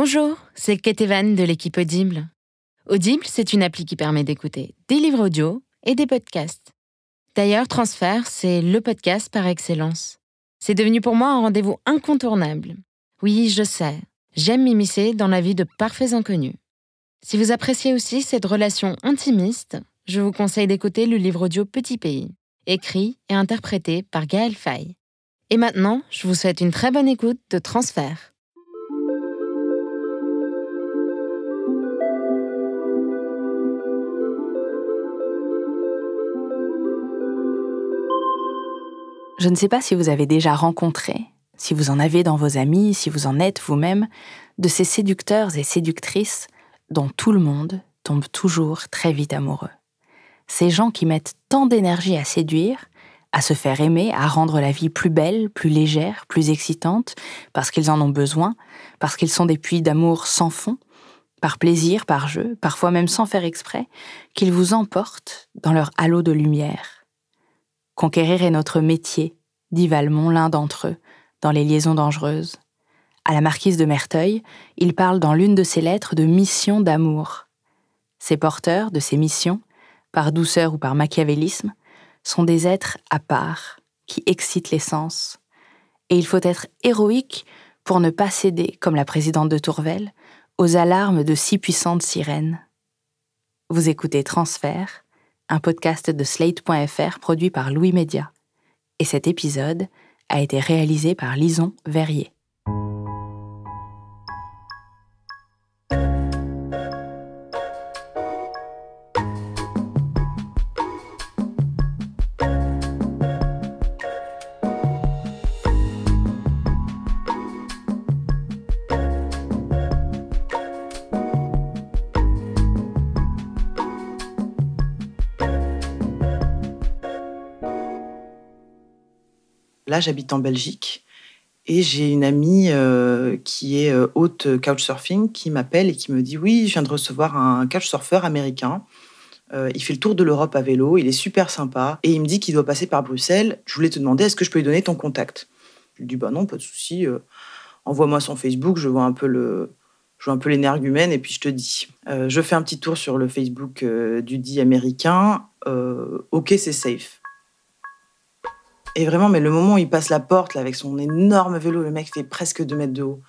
Bonjour, c'est Kate Evan de l'équipe Audible. Audible, c'est une appli qui permet d'écouter des livres audio et des podcasts. D'ailleurs, Transfert, c'est le podcast par excellence. C'est devenu pour moi un rendez-vous incontournable. Oui, je sais, j'aime m'immiscer dans la vie de parfaits inconnus. Si vous appréciez aussi cette relation intimiste, je vous conseille d'écouter le livre audio Petit Pays, écrit et interprété par Gaël Faye. Et maintenant, je vous souhaite une très bonne écoute de Transfert. Je ne sais pas si vous avez déjà rencontré, si vous en avez dans vos amis, si vous en êtes vous-même, de ces séducteurs et séductrices dont tout le monde tombe toujours très vite amoureux. Ces gens qui mettent tant d'énergie à séduire, à se faire aimer, à rendre la vie plus belle, plus légère, plus excitante, parce qu'ils en ont besoin, parce qu'ils sont des puits d'amour sans fond, par plaisir, par jeu, parfois même sans faire exprès, qu'ils vous emportent dans leur halo de lumière. Conquérir est notre métier, dit Valmont, l'un d'entre eux, dans Les Liaisons dangereuses. À la marquise de Merteuil, il parle dans l'une de ses lettres de mission d'amour. Ces porteurs de ces missions, par douceur ou par machiavélisme, sont des êtres à part, qui excitent les sens. Et il faut être héroïque pour ne pas céder, comme la présidente de Tourvel, aux alarmes de si puissantes sirènes. Vous écoutez Transfert, un podcast de Slate.fr produit par Louis Média. Et cet épisode a été réalisé par Lison Verrier. Là, j'habite en Belgique et j'ai une amie qui est hôte couchsurfing qui m'appelle et qui me dit « Oui, je viens de recevoir un couchsurfeur américain. Il fait le tour de l'Europe à vélo, il est super sympa et il me dit qu'il doit passer par Bruxelles. Je voulais te demander, est-ce que je peux lui donner ton contact ?» Je lui dis « Bah non, pas de souci. Envoie-moi son Facebook, je vois un peu l'énergumène et puis je te dis. » Je fais un petit tour sur le Facebook du dit américain. Ok, c'est safe. Et vraiment, mais le moment où il passe la porte là, avec son énorme vélo, le mec fait presque 2 mètres de haut.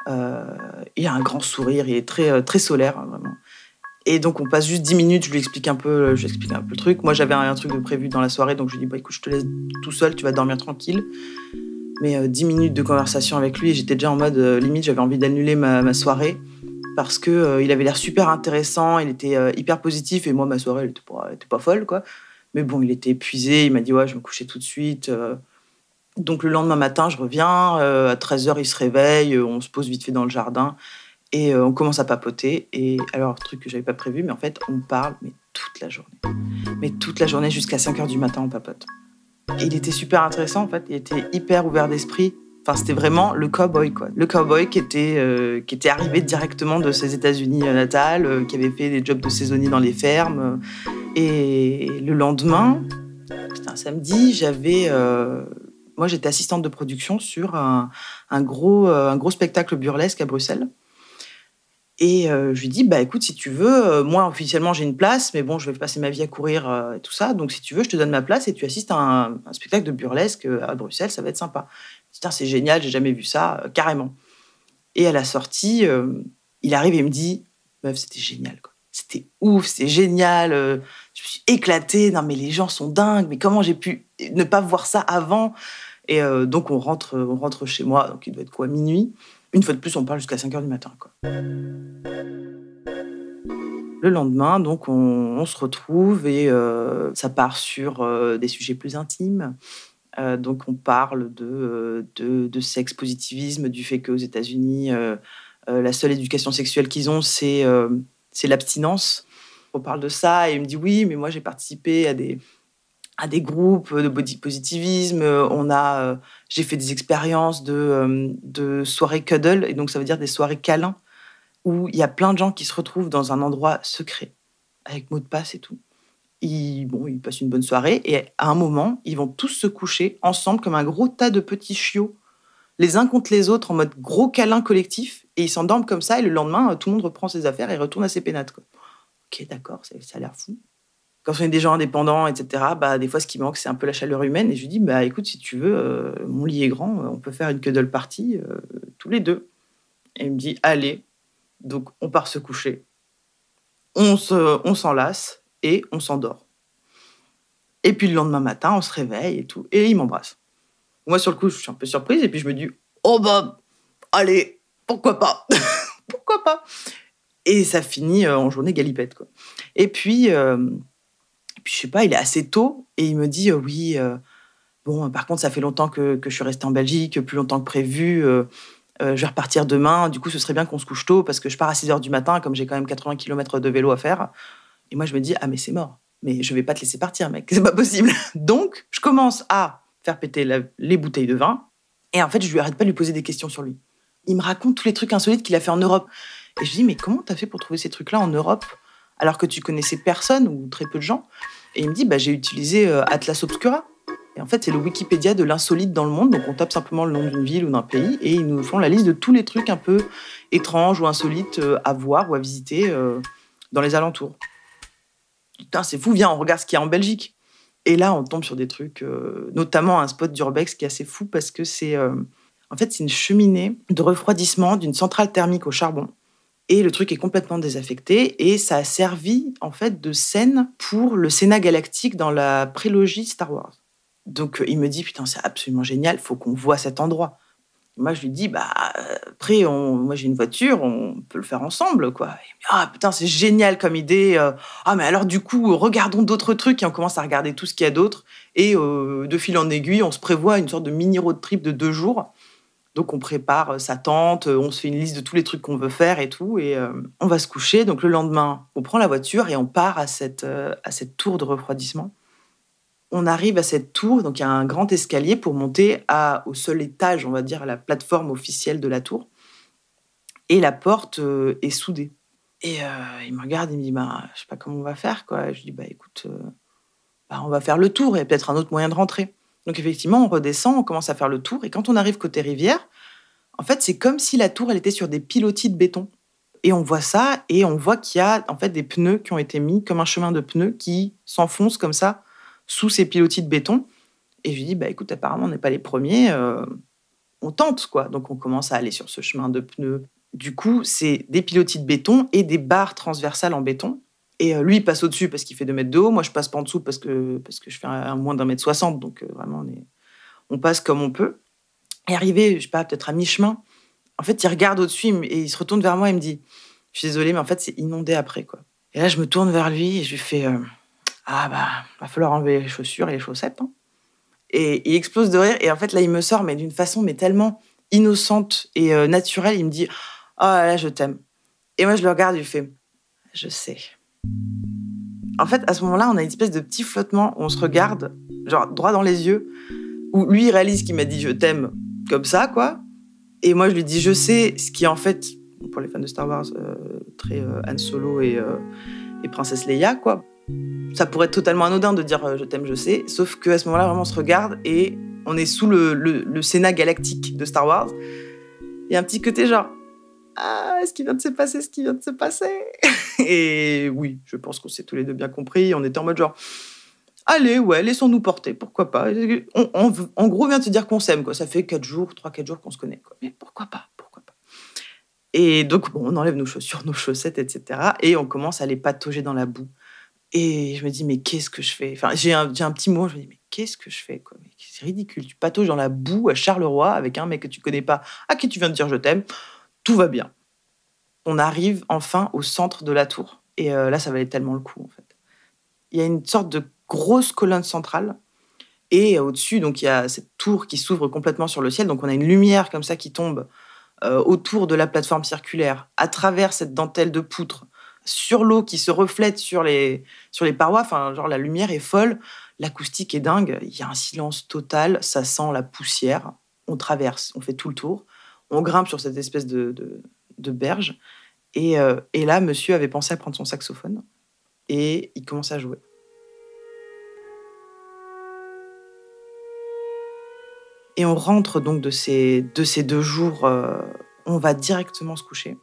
Il a un grand sourire, il est très, très solaire, hein, vraiment. Et donc, on passe juste 10 minutes, je lui explique un peu le truc. Moi, j'avais un truc de prévu dans la soirée, donc je lui dis, bah, écoute, je te laisse tout seul, tu vas dormir tranquille. Mais 10 minutes de conversation avec lui, et j'étais déjà en mode, limite, j'avais envie d'annuler ma soirée, parce que il avait l'air super intéressant, il était hyper positif, et moi, ma soirée, elle était pas folle, quoi. Mais bon, il était épuisé, il m'a dit « Ouais, je vais me coucher tout de suite. » Donc le lendemain matin, je reviens, à 13h, il se réveille, on se pose vite fait dans le jardin et on commence à papoter. Et alors, truc que j'avais pas prévu, mais en fait, on parle mais toute la journée. Mais toute la journée, jusqu'à 5h du matin, on papote. Et il était super intéressant, en fait, il était hyper ouvert d'esprit. Enfin, c'était vraiment le cow-boy, quoi. Le cow-boy qui était arrivé directement de ses États-Unis natales, qui avait fait des jobs de saisonnier dans les fermes. Et le lendemain, c'était un samedi, moi j'étais assistante de production sur un gros spectacle burlesque à Bruxelles. Et je lui dis, bah écoute, si tu veux, moi officiellement j'ai une place, mais bon, je vais passer ma vie à courir et tout ça, donc si tu veux, je te donne ma place et tu assistes à un spectacle de burlesque à Bruxelles, ça va être sympa. Putain, c'est génial, j'ai jamais vu ça, carrément. Et à la sortie, il arrive et me dit, meuf, c'était génial, quoi. C'était ouf, c'était génial, je me suis éclatée, non mais les gens sont dingues, mais comment j'ai pu ne pas voir ça avant ? Et donc on rentre chez moi, donc il doit être quoi, minuit. Une fois de plus, on parle jusqu'à 5h du matin, quoi. Le lendemain, donc on se retrouve et ça part sur des sujets plus intimes. Donc on parle de sexe positivisme, du fait qu'aux États-Unis, la seule éducation sexuelle qu'ils ont, c'est l'abstinence. On parle de ça et il me dit oui, mais moi j'ai participé à des groupes de body positivisme. J'ai fait des expériences de soirées cuddle, et donc ça veut dire des soirées câlins, où il y a plein de gens qui se retrouvent dans un endroit secret, avec mot de passe et tout. Ils passent une bonne soirée, et à un moment, ils vont tous se coucher ensemble comme un gros tas de petits chiots, les uns contre les autres, en mode gros câlin collectif, Et ils s'endorment comme ça, et le lendemain, tout le monde reprend ses affaires et retourne à ses pénates, quoi. Ok, d'accord, ça a l'air fou. Quand on est des gens indépendants, etc., des fois, ce qui manque, c'est un peu la chaleur humaine. Et je lui dis, écoute, si tu veux, mon lit est grand, on peut faire une cuddle party tous les deux. Et il me dit, allez. Donc, on part se coucher. On s'enlace et on s'endort. Et puis, le lendemain matin, on se réveille et tout. Et il m'embrasse. Moi, sur le coup, je suis un peu surprise. Et puis, je me dis, oh allez, pourquoi pas. Pourquoi pas. Et ça finit en journée galipette, quoi. Et puis, je sais pas, il est assez tôt. Et il me dit, oui, bon, par contre, ça fait longtemps que je suis restée en Belgique, plus longtemps que prévu. Je vais repartir demain. Du coup, ce serait bien qu'on se couche tôt parce que je pars à 6h du matin, comme j'ai quand même 80 km de vélo à faire. Et moi, je me dis, mais c'est mort. Mais je vais pas te laisser partir, mec. C'est pas possible. Donc, je commence à faire péter les bouteilles de vin. Et en fait, je lui arrête pas de lui poser des questions sur lui. Il me raconte tous les trucs insolites qu'il a fait en Europe. Et je dis, mais comment t'as fait pour trouver ces trucs-là en Europe alors que tu connaissais personne ou très peu de gens? Et il me dit, j'ai utilisé Atlas Obscura. Et en fait, c'est le Wikipédia de l'insolite dans le monde. Donc, on tape simplement le nom d'une ville ou d'un pays et ils nous font la liste de tous les trucs un peu étranges ou insolites à voir ou à visiter dans les alentours. Putain, c'est fou, viens, on regarde ce qu'il y a en Belgique. Et là, on tombe sur des trucs, notamment un spot d'urbex qui est assez fou parce que c'est une cheminée de refroidissement d'une centrale thermique au charbon. Et le truc est complètement désaffecté et ça a servi en fait de scène pour le Sénat galactique dans la prélogie Star Wars. Donc, il me dit, putain, c'est absolument génial, faut qu'on voit cet endroit. Moi, je lui dis, après, moi, j'ai une voiture, on peut le faire ensemble, quoi. Il me dit, putain, c'est génial comme idée. Mais alors, du coup, regardons d'autres trucs. Et on commence à regarder tout ce qu'il y a d'autre. Et de fil en aiguille, on se prévoit une sorte de mini road trip de 2 jours. Donc, on prépare sa tente, on se fait une liste de tous les trucs qu'on veut faire et tout. Et on va se coucher. Donc, le lendemain, on prend la voiture et on part à cette tour de refroidissement. On arrive à cette tour, donc il y a un grand escalier pour monter au seul étage, on va dire, à la plateforme officielle de la tour. Et la porte est soudée. Et il me regarde, il me dit, je sais pas comment on va faire, quoi. Je dis, écoute, on va faire le tour, il y a peut-être un autre moyen de rentrer. Donc effectivement, on redescend, on commence à faire le tour. Et quand on arrive côté rivière, en fait, c'est comme si la tour, elle était sur des pilotis de béton. Et on voit ça, et on voit qu'il y a en fait des pneus qui ont été mis comme un chemin de pneus qui s'enfonce comme ça sous ces pilotis de béton. Et je lui dis, écoute, apparemment, on n'est pas les premiers, on tente, quoi. Donc, on commence à aller sur ce chemin de pneus. Du coup, c'est des pilotis de béton et des barres transversales en béton. Et lui, il passe au-dessus parce qu'il fait 2 mètres de haut. Moi, je passe pas en dessous parce que je fais moins d'1,60 m. Donc, vraiment, on passe comme on peut. Et arrivé, je sais pas, peut-être à mi-chemin, en fait, il regarde au-dessus et il se retourne vers moi et me dit, je suis désolée, mais en fait, c'est inondé après, quoi. Et là, je me tourne vers lui et je lui fais... va falloir enlever les chaussures et les chaussettes. Hein. Et il explose de rire. Et en fait, là, il me sort, mais d'une façon tellement innocente et naturelle. Il me dit, là, je t'aime. Et moi, je le regarde et je lui fais, je sais. En fait, à ce moment-là, on a une espèce de petit flottement où on se regarde, genre droit dans les yeux, où lui, il réalise qu'il m'a dit, je t'aime, comme ça, quoi. Et moi, je lui dis, je sais, ce qui est en fait, pour les fans de Star Wars, très Han Solo et Princesse Leia, quoi. Ça pourrait être totalement anodin de dire je t'aime, je sais, sauf qu'à ce moment-là, vraiment, on se regarde et on est sous le Sénat galactique de Star Wars. Il y a un petit côté genre est-ce qu'il vient de se passer ce qui vient de se passer? Et oui, je pense qu'on s'est tous les deux bien compris. On était en mode genre allez, ouais, laissons-nous porter, pourquoi pas. En gros, on vient de se dire qu'on s'aime, quoi. Ça fait 3-4 jours qu'on se connaît, quoi. Mais pourquoi pas? Et donc, on enlève nos chaussures, nos chaussettes, etc. Et on commence à les patauger dans la boue. Et je me dis, mais qu'est-ce que je fais? Enfin, j'ai un petit mot, je me dis, mais qu'est-ce que je fais, quoi? Mais c'est ridicule. Tu patauges dans la boue à Charleroi avec un mec que tu connais pas, à qui tu viens de dire je t'aime. Tout va bien. On arrive enfin au centre de la tour. Et là, ça valait tellement le coup, en fait. Il y a une sorte de grosse colonne centrale. Et au-dessus, donc, il y a cette tour qui s'ouvre complètement sur le ciel. Donc, on a une lumière comme ça qui tombe autour de la plateforme circulaire, à travers cette dentelle de poutre, sur l'eau qui se reflète sur les parois. Enfin, genre, la lumière est folle, l'acoustique est dingue, il y a un silence total, ça sent la poussière. On traverse, on fait tout le tour, on grimpe sur cette espèce de berge. Et là, monsieur avait pensé à prendre son saxophone et il commence à jouer. Et on rentre donc de ces 2 jours on va directement se coucher.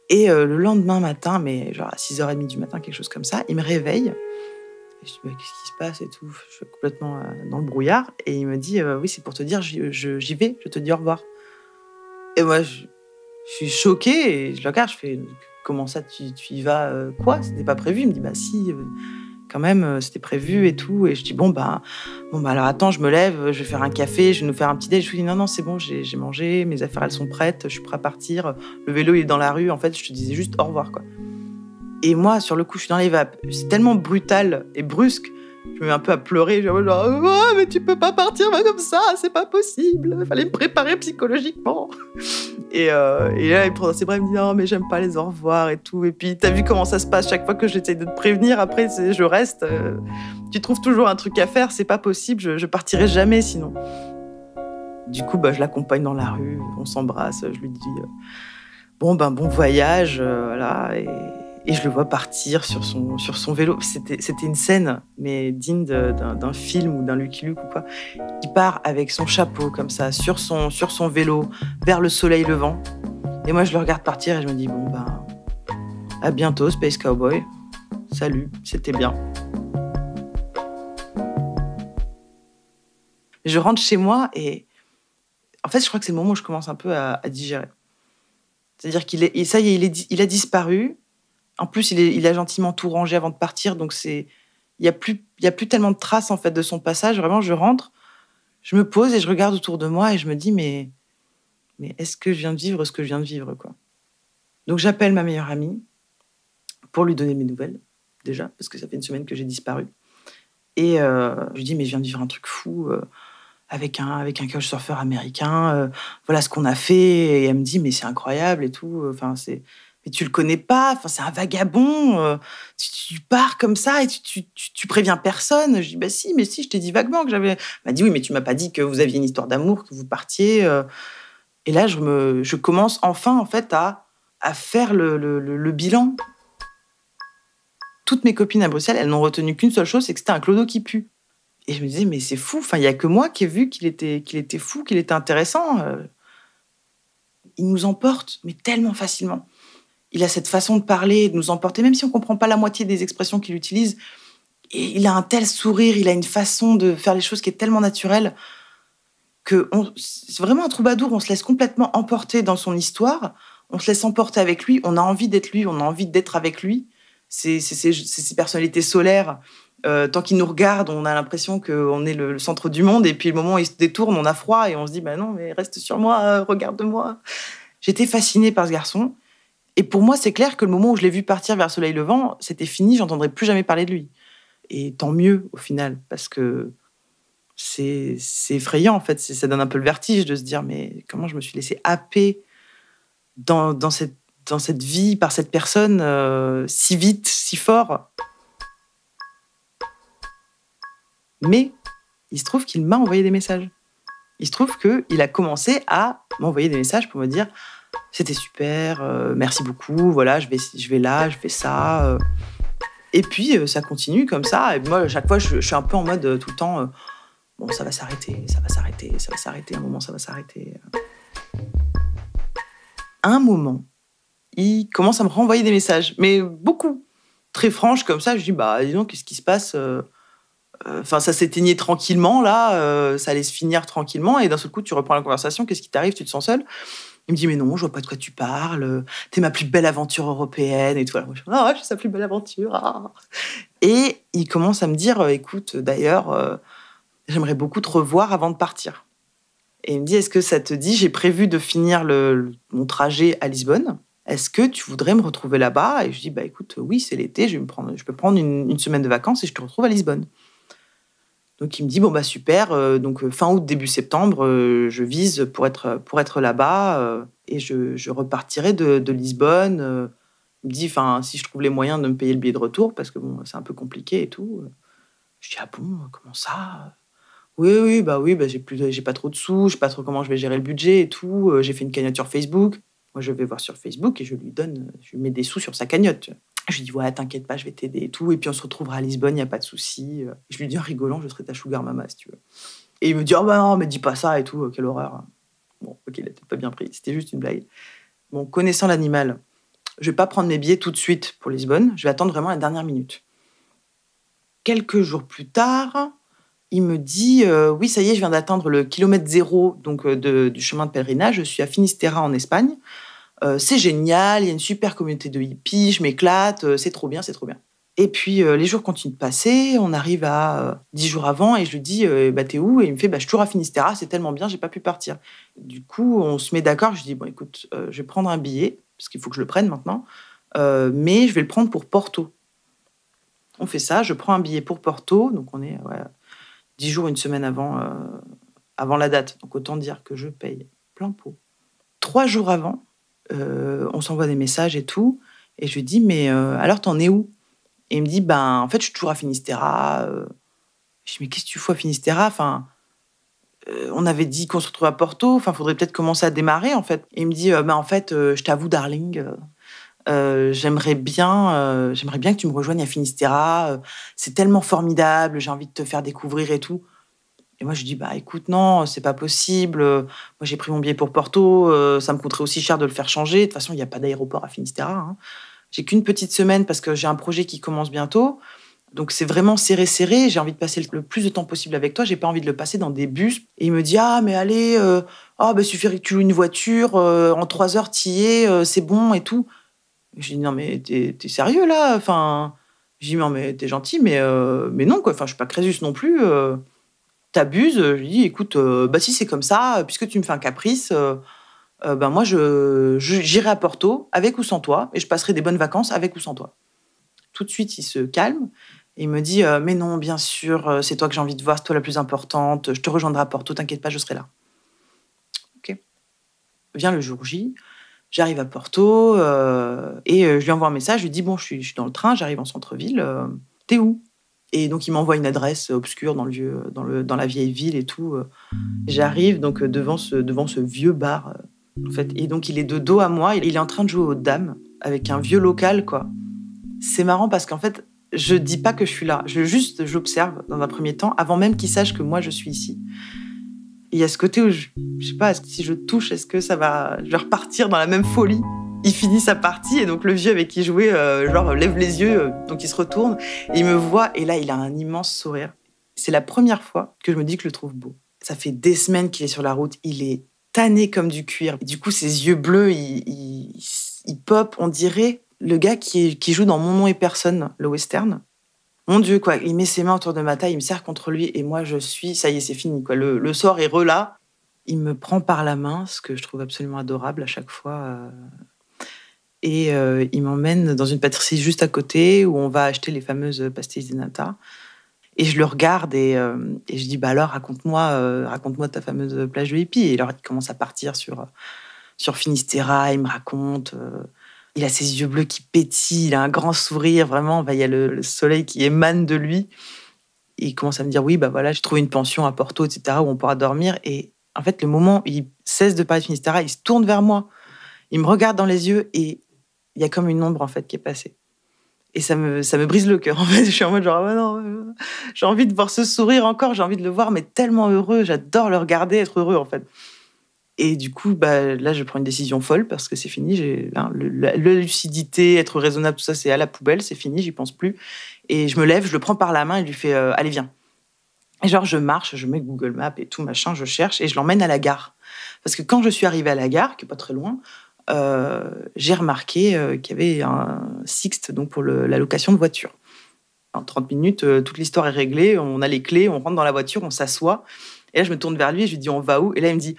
Et le lendemain matin, mais genre à 6h30 du matin, quelque chose comme ça, il me réveille. Et je dis, mais qu'est-ce qui se passe et tout. Je suis complètement dans le brouillard. Et il me dit, oui, c'est pour te dire, j'y vais, je te dis au revoir. Et moi, je suis choquée et je le regarde, je fais, comment ça, tu y vas, quoi? C'était pas prévu. Il me dit, bah si, quand même, c'était prévu et tout. Et je dis, bon, bah alors attends, je me lève, je vais faire un café, je vais nous faire un petit déj. Je lui dis, non, c'est bon, j'ai mangé, mes affaires, elles sont prêtes, je suis prêt à partir. Le vélo, il est dans la rue. En fait, je te disais juste au revoir, quoi. Et moi, sur le coup, je suis dans les vapes. C'est tellement brutal et brusque. Je me mets un peu à pleurer. Genre, oh, mais tu peux pas partir comme ça, c'est pas possible. Il fallait me préparer psychologiquement. Et là, il prend dans ses bras, il me dit non, mais j'aime pas les au revoir et tout. Et puis, t'as vu comment ça se passe chaque fois que j'essaie de te prévenir. Après, je reste. Tu trouves toujours un truc à faire, c'est pas possible. Je partirai jamais sinon. Du coup, je l'accompagne dans la rue, on s'embrasse. Je lui dis bon voyage, voilà. Et je le vois partir sur son vélo. C'était une scène, mais digne d'un film ou d'un Lucky Luke ou quoi. Il part avec son chapeau comme ça, sur son vélo, vers le soleil levant. Et moi, je le regarde partir et je me dis, bon, à bientôt, Space Cowboy. Salut, c'était bien. Je rentre chez moi et en fait, je crois que c'est le moment où je commence un peu à digérer. C'est-à-dire il a disparu. En plus, il a gentiment tout rangé avant de partir, donc il y a plus tellement de traces en fait de son passage. Vraiment, je rentre, je me pose et je regarde autour de moi et je me dis mais est-ce que je viens de vivre ce que je viens de vivre, quoi. Donc j'appelle ma meilleure amie pour lui donner mes nouvelles déjà parce que ça fait une semaine que j'ai disparu et je lui dis mais je viens de vivre un truc fou avec un couchsurfer américain. Voilà ce qu'on a fait et elle me dit mais c'est incroyable et tout. Enfin mais tu le connais pas, enfin, c'est un vagabond, tu pars comme ça et tu préviens personne. Je dis, si, je t'ai dit vaguement que j'avais... Elle m'a dit, oui, mais tu m'as pas dit que vous aviez une histoire d'amour, que vous partiez. Et là, je commence enfin, en fait, à faire le bilan. Toutes mes copines à Bruxelles, elles n'ont retenu qu'une seule chose, c'est que c'était un clodo qui pue. Et je me disais, mais c'est fou, enfin, il y a que moi qui ai vu qu'il était fou, qu'il était intéressant. Il nous emporte, mais tellement facilement. Il a cette façon de parler, de nous emporter, même si on ne comprend pas la moitié des expressions qu'il utilise. Et il a un tel sourire, il a une façon de faire les choses qui est tellement naturelle que c'est vraiment un troubadour. On se laisse complètement emporter dans son histoire. On se laisse emporter avec lui. On a envie d'être lui, on a envie d'être avec lui. C'est ces personnalités solaires. Tant qu'il nous regarde, on a l'impression qu'on est le centre du monde. Et puis le moment où il se détourne, on a froid et on se dit non, mais reste sur moi, regarde-moi. J'étais fascinée par ce garçon. Et pour moi, c'est clair que le moment où je l'ai vu partir vers le soleil levant, c'était fini, j'entendrai plus jamais parler de lui. Et tant mieux, au final, parce que c'est effrayant, en fait. Ça donne un peu le vertige de se dire, mais comment je me suis laissée happer dans cette vie par cette personne si vite, si fort. Mais il se trouve qu'il m'a envoyé des messages. Il se trouve qu'il a commencé à m'envoyer des messages pour me dire... C'était super, merci beaucoup, voilà, je vais là, je fais ça. Et puis, ça continue comme ça. Et moi, à chaque fois, je suis un peu en mode tout le temps, bon, ça va s'arrêter, un moment, ça va s'arrêter. À un moment, il commence à me renvoyer des messages, mais beaucoup, très franches comme ça. Je dis, dis donc, qu'est-ce qui se passe? Enfin, ça s'éteignait tranquillement, là, ça allait se finir tranquillement, et d'un seul coup, tu reprends la conversation, qu'est-ce qui t'arrive, tu te sens seule? Il me dit, mais non, je vois pas de quoi tu parles, t'es ma plus belle aventure européenne, et tout. Alors, je dis, je suis sa plus belle aventure. Ah. Et il commence à me dire, écoute, d'ailleurs, j'aimerais beaucoup te revoir avant de partir. Et il me dit, est-ce que ça te dit, j'ai prévu de finir mon trajet à Lisbonne, est-ce que tu voudrais me retrouver là-bas? Et je dis, écoute, oui, c'est l'été, je peux prendre une semaine de vacances et je te retrouve à Lisbonne. Donc, il me dit, super, donc fin août, début septembre, je vise pour être là-bas et je repartirai de Lisbonne. Il me dit, si je trouve les moyens de me payer le billet de retour, parce que bon, c'est un peu compliqué et tout. Je dis, ah bon, comment ça? Oui, j'ai pas trop de sous, je sais pas trop comment je vais gérer le budget et tout. J'ai fait une cagnotte sur Facebook. Moi, je vais voir sur Facebook et je lui mets des sous sur sa cagnotte. Je lui dis, ouais, t'inquiète pas, je vais t'aider et tout. Et puis, on se retrouvera à Lisbonne, il n'y a pas de souci. Je lui dis en rigolant, je serai ta sugar mama, si tu veux. Et il me dit, non, mais dis pas ça et tout, quelle horreur. Bon, ok, il a peut-être pas bien pris, c'était juste une blague. Bon, connaissant l'animal, je vais pas prendre mes billets tout de suite pour Lisbonne. Je vais attendre vraiment la dernière minute. Quelques jours plus tard, il me dit oui, ça y est, je viens d'atteindre le kilomètre zéro donc, du chemin de pèlerinage. Je suis à Finisterra en Espagne. C'est génial, il y a une super communauté de hippies, je m'éclate, c'est trop bien, c'est trop bien. Et puis, les jours continuent de passer, on arrive à 10 jours avant et je lui dis t'es où? Et il me fait je suis toujours à Finisterra, c'est tellement bien, j'ai pas pu partir. Du coup, on se met d'accord, je dis bon, écoute, je vais prendre un billet, parce qu'il faut que je le prenne maintenant, mais je vais le prendre pour Porto. On fait ça, je prends un billet pour Porto, donc on est 10 jours, une semaine avant la date. Donc autant dire que je paye plein pot. 3 jours avant, on s'envoie des messages et tout, et je lui dis mais alors t'en es où? Et il me dit en fait je suis toujours à Finisterra. Je dis mais qu'est-ce que tu fous à Finisterra? Enfin, on avait dit qu'on se retrouvait à Porto, enfin faudrait peut-être commencer à démarrer en fait. Et il me dit en fait je t'avoue darling, j'aimerais bien que tu me rejoignes à Finisterra. C'est tellement formidable, j'ai envie de te faire découvrir et tout. Et moi, je dis, écoute, non, c'est pas possible. Moi, j'ai pris mon billet pour Porto. Ça me coûterait aussi cher de le faire changer. De toute façon, il n'y a pas d'aéroport à Finisterra. Hein. J'ai qu'une petite semaine parce que j'ai un projet qui commence bientôt. Donc, c'est vraiment serré. J'ai envie de passer le plus de temps possible avec toi. J'ai pas envie de le passer dans des bus. Et il me dit, mais allez, suffirait que tu loues une voiture. En 3 heures, t'y es, c'est bon et tout. Et je dis, non, mais t'es sérieux, là? Enfin, je dis, non, mais t'es gentil, mais non, quoi. Enfin, je suis pas Crésus non plus. T'abuses. Je lui dis, écoute, si c'est comme ça, puisque tu me fais un caprice, moi, j'irai à Porto, avec ou sans toi, et je passerai des bonnes vacances avec ou sans toi. Tout de suite, il se calme, et il me dit, mais non, bien sûr, c'est toi que j'ai envie de voir, c'est toi la plus importante, je te rejoindrai à Porto, t'inquiète pas, je serai là. Ok. Vient le jour J, j'arrive à Porto, et je lui envoie un message, je lui dis, bon, je suis dans le train, j'arrive en centre-ville, t'es où? Et donc, il m'envoie une adresse obscure dans la vieille ville et tout. J'arrive donc devant ce vieux bar, en fait. Et donc, il est de dos à moi. Il est en train de jouer aux dames avec un vieux local, quoi. C'est marrant parce qu'en fait, je dis pas que je suis là. J'observe dans un premier temps, avant même qu'il sache que moi, je suis ici. Et il y a ce côté où je sais pas, si je touche, est-ce que je vais repartir dans la même folie? Il finit sa partie et donc le vieux avec qui il jouait, lève les yeux, donc il se retourne et il me voit et là, il a un immense sourire. C'est la première fois que je me dis que je le trouve beau. Ça fait des semaines qu'il est sur la route, il est tanné comme du cuir. Et du coup, ses yeux bleus, ils pop, on dirait le gars qui joue dans Mon nom et personne, le western. Mon Dieu, quoi, il met ses mains autour de ma taille, il me serre contre lui et moi, ça y est, c'est fini, quoi. Le sort est là. Il me prend par la main, ce que je trouve absolument adorable à chaque fois. Et il m'emmène dans une pâtisserie juste à côté où on va acheter les fameuses pastilles di nata. Et je le regarde et je dis alors raconte-moi ta fameuse plage de hippie. Et alors il commence à partir sur Finisterra, il me raconte. Il a ses yeux bleus qui pétillent, il a un grand sourire, vraiment. Il y a le soleil qui émane de lui. Et il commence à me dire oui, j'ai trouvé une pension à Porto, etc., où on pourra dormir. Et en fait, le moment où il cesse de parler de Finisterra, il se tourne vers moi. Il me regarde dans les yeux et il y a comme une ombre, en fait, qui est passée. Et ça me brise le cœur, en fait. Je suis en mode non, j'ai envie de voir ce sourire encore, j'ai envie de le voir, mais tellement heureux. J'adore le regarder, être heureux, en fait. Et du coup, là, je prends une décision folle parce que c'est fini. La lucidité, être raisonnable, tout ça, c'est à la poubelle, c'est fini, j'y pense plus. Et je me lève, je le prends par la main et je lui fais allez, viens. Et je marche, je mets Google Maps et tout, machin, je cherche et je l'emmène à la gare. Parce que quand je suis arrivée à la gare, qui est pas très loin, j'ai remarqué qu'il y avait un Sixt donc pour la location de voiture. En 30 minutes, toute l'histoire est réglée, on a les clés, on rentre dans la voiture, on s'assoit. Et là, je me tourne vers lui et je lui dis, on va où? Et là, il me dit,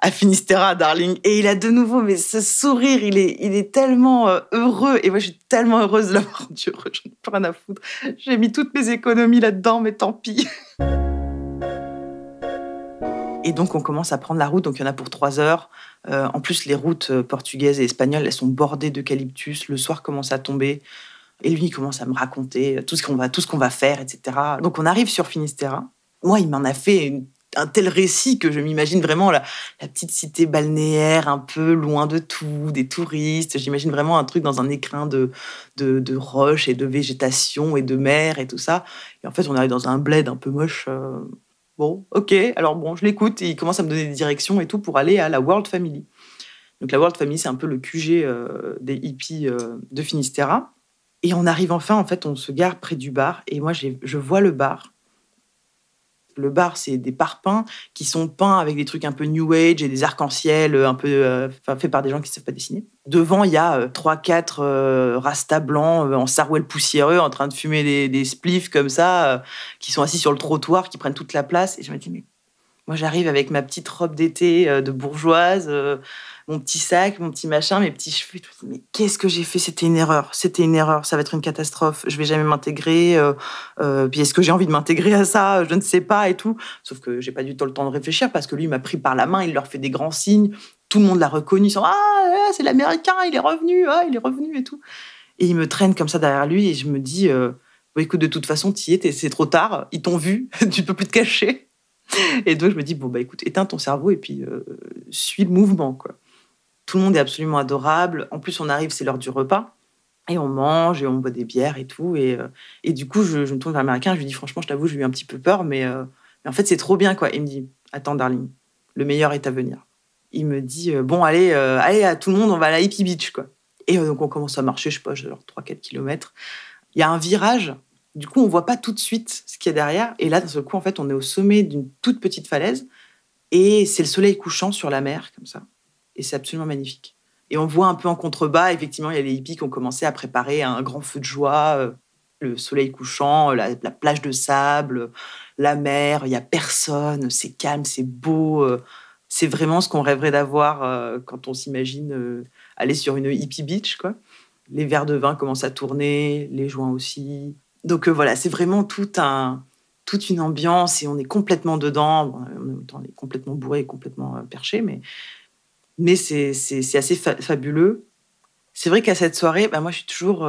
à Finisterra, darling. Et il a de nouveau, mais ce sourire, il est tellement heureux. Et moi, je suis tellement heureuse de l'avoir rendu heureux, j'en ai plus rien à foutre. J'ai mis toutes mes économies là-dedans, mais tant pis. Et donc, on commence à prendre la route. Donc, il y en a pour 3 heures. En plus, les routes portugaises et espagnoles, elles sont bordées d'eucalyptus. Le soir commence à tomber. Et lui, il commence à me raconter tout ce qu'on va faire, etc. Donc, on arrive sur Finisterra. Moi, il m'en a fait un tel récit que je m'imagine vraiment la petite cité balnéaire, un peu loin de tout, des touristes. J'imagine vraiment un truc dans un écrin de roches et de végétation et de mer et tout ça. Et en fait, on arrive dans un bled un peu moche. Bon, ok, alors bon, je l'écoute et il commence à me donner des directions et tout pour aller à la World Family. Donc la World Family, c'est un peu le QG des hippies de Finistère. Et on arrive enfin, en fait, on se gare près du bar. Et moi, je vois le bar. Le bar, c'est des parpaings qui sont peints avec des trucs un peu New Age et des arcs-en-ciel un peu faits par des gens qui ne savent pas dessiner. Devant, il y a 3-4 rastas blancs en sarouel poussiéreux en train de fumer des spliffs comme ça, qui sont assis sur le trottoir, qui prennent toute la place. Et je me dis, mais moi, j'arrive avec ma petite robe d'été de bourgeoise, mon petit sac, mon petit machin, mes petits cheveux. Et tout. Mais qu'est-ce que j'ai fait ? C'était une erreur. Ça va être une catastrophe. Je vais jamais m'intégrer. Puis est-ce que j'ai envie de m'intégrer à ça ? Je ne sais pas et tout. Sauf que j'ai pas du tout le temps de réfléchir parce que lui, il m'a pris par la main, il leur fait des grands signes. Tout le monde l'a reconnu. Ils sont c'est l'Américain, il est revenu et tout. Et il me traîne comme ça derrière lui et je me dis, bon, écoute, de toute façon, t'y es, c'est trop tard. Ils t'ont vu, tu peux plus te cacher. Et donc, je me dis, bon, bah écoute, éteins ton cerveau et puis suis le mouvement, quoi. Tout le monde est absolument adorable. En plus, on arrive, c'est l'heure du repas. Et on mange et on boit des bières et tout. Et du coup, je me tourne vers l'Américain. Je lui dis, franchement, je t'avoue, j'ai eu un petit peu peur. Mais en fait, c'est trop bien, quoi. Il me dit, attends, darling, le meilleur est à venir. Il me dit, bon, allez, à tout le monde, on va à la Hippie Beach, quoi. Et donc, on commence à marcher, je sais pas, genre 3-4 kilomètres. Il y a un virage. Du coup, on voit pas tout de suite ce qu'il y a derrière. Et là, d'un seul coup, en fait, on est au sommet d'une toute petite falaise. Et c'est le soleil couchant sur la mer, comme ça. Et c'est absolument magnifique. Et on voit un peu en contrebas, effectivement, il y a les hippies qui ont commencé à préparer un grand feu de joie. Le soleil couchant, la plage de sable, la mer, il y a personne. C'est calme, c'est beau. C'est vraiment ce qu'on rêverait d'avoir quand on s'imagine aller sur une hippie beach, quoi. Les verres de vin commencent à tourner, les joints aussi. Donc voilà, c'est vraiment toute une ambiance et on est complètement dedans. Bon, en même temps, on est complètement bourré et complètement perché, mais c'est assez fabuleux. C'est vrai qu'à cette soirée, moi, je suis toujours...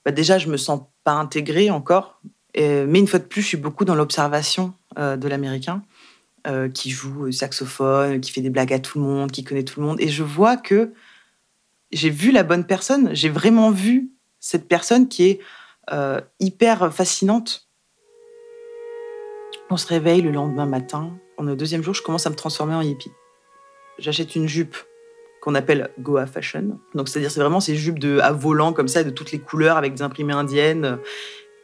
déjà, je me sens pas intégrée encore, mais une fois de plus, je suis beaucoup dans l'observation de l'Américain qui joue au saxophone, qui fait des blagues à tout le monde, qui connaît tout le monde. Et je vois que j'ai vu la bonne personne. J'ai vraiment vu cette personne qui est hyper fascinante. On se réveille le lendemain matin. On est au 2e jour, je commence à me transformer en hippie. J'achète une jupe qu'on appelle Goa Fashion. Donc, c'est-à-dire, c'est vraiment ces jupes à volant comme ça, de toutes les couleurs, avec des imprimés indiennes.